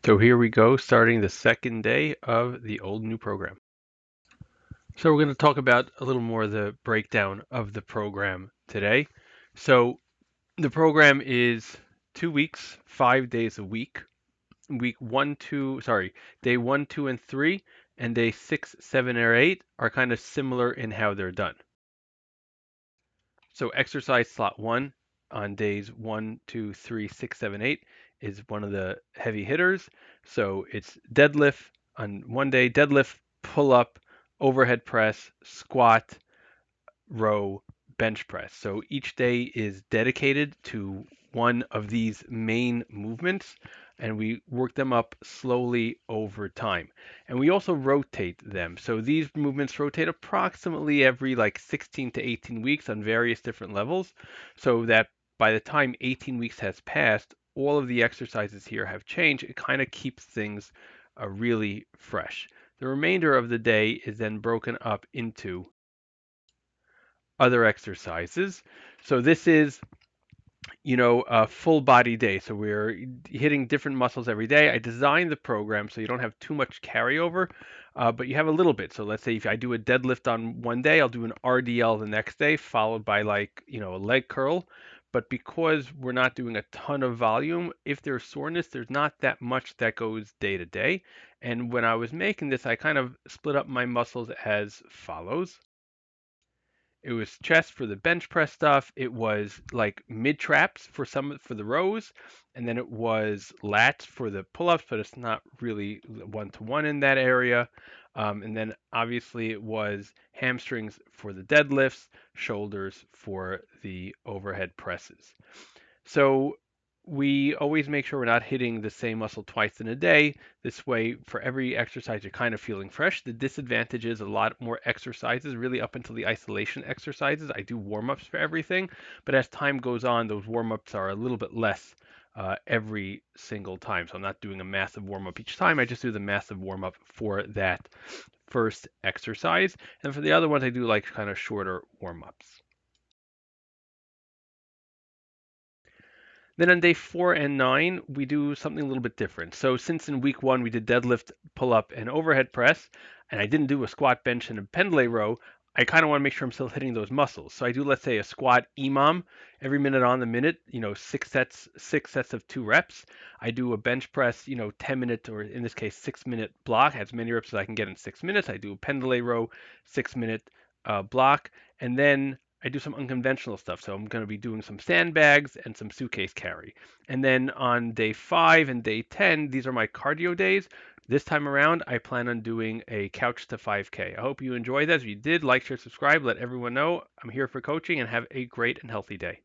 So here we go, starting the second day of the old new program. So we're going to talk about a little more of the breakdown of the program today. So the program is 2 weeks, 5 days a week. Day 1, 2, and 3, and day 6, 7, or 8 are kind of similar in how they're done. So exercise slot 1 on days 1, 2, 3, 6, 7, 8 is one of the heavy hitters. So it's deadlift on one day, deadlift, pull up, overhead press, squat, row, bench press. So each day is dedicated to one of these main movements, and we work them up slowly over time. And we also rotate them. So these movements rotate approximately every like 16 to 18 weeks on various different levels, so that by the time 18 weeks has passed, all of the exercises here have changed. It kind of keeps things really fresh. The remainder of the day is then broken up into other exercises. So this is, a full body day. So we're hitting different muscles every day. I designed the program so you don't have too much carryover, but you have a little bit. So let's say if I do a deadlift on one day, I'll do an RDL the next day, followed by a leg curl. But because we're not doing a ton of volume, if there's soreness, there's not that much that goes day to day. And when I was making this, I kind of split up my muscles as follows. It was chest for the bench press stuff. It was like mid traps for the rows, and then it was lats for the pull-ups, but it's not really one-to-one in that area. And then obviously it was hamstrings for the deadlifts, shoulders for the overhead presses. So we always make sure we're not hitting the same muscle twice in a day. This way, for every exercise, you're kind of feeling fresh. The disadvantage is a lot more exercises, really up until the isolation exercises. I do warm-ups for everything, but as time goes on, those warm-ups are a little bit less every single time. So I'm not doing a massive warm-up each time. I just do the massive warm-up for that first exercise. And for the other ones, I do like kind of shorter warm-ups. Then on day 4 and 9, we do something a little bit different. So since in week 1 we did deadlift, pull up, and overhead press, and I didn't do a squat, bench, and a pendlay row, I kind of want to make sure I'm still hitting those muscles. So I do, let's say, a squat EMOM every minute on the minute, 6 sets of 2 reps. I do a bench press, 10 minute, or in this case, 6 minute block, as many reps as I can get in 6 minutes. I do a pendlay row, 6 minute block, and then I do some unconventional stuff. So I'm going to be doing some sandbags and some suitcase carry. And then on day 5 and day 10, these are my cardio days. This time around, I plan on doing a couch to 5K. I hope you enjoyed that. If you did, like, share, subscribe, let everyone know I'm here for coaching, and have a great and healthy day.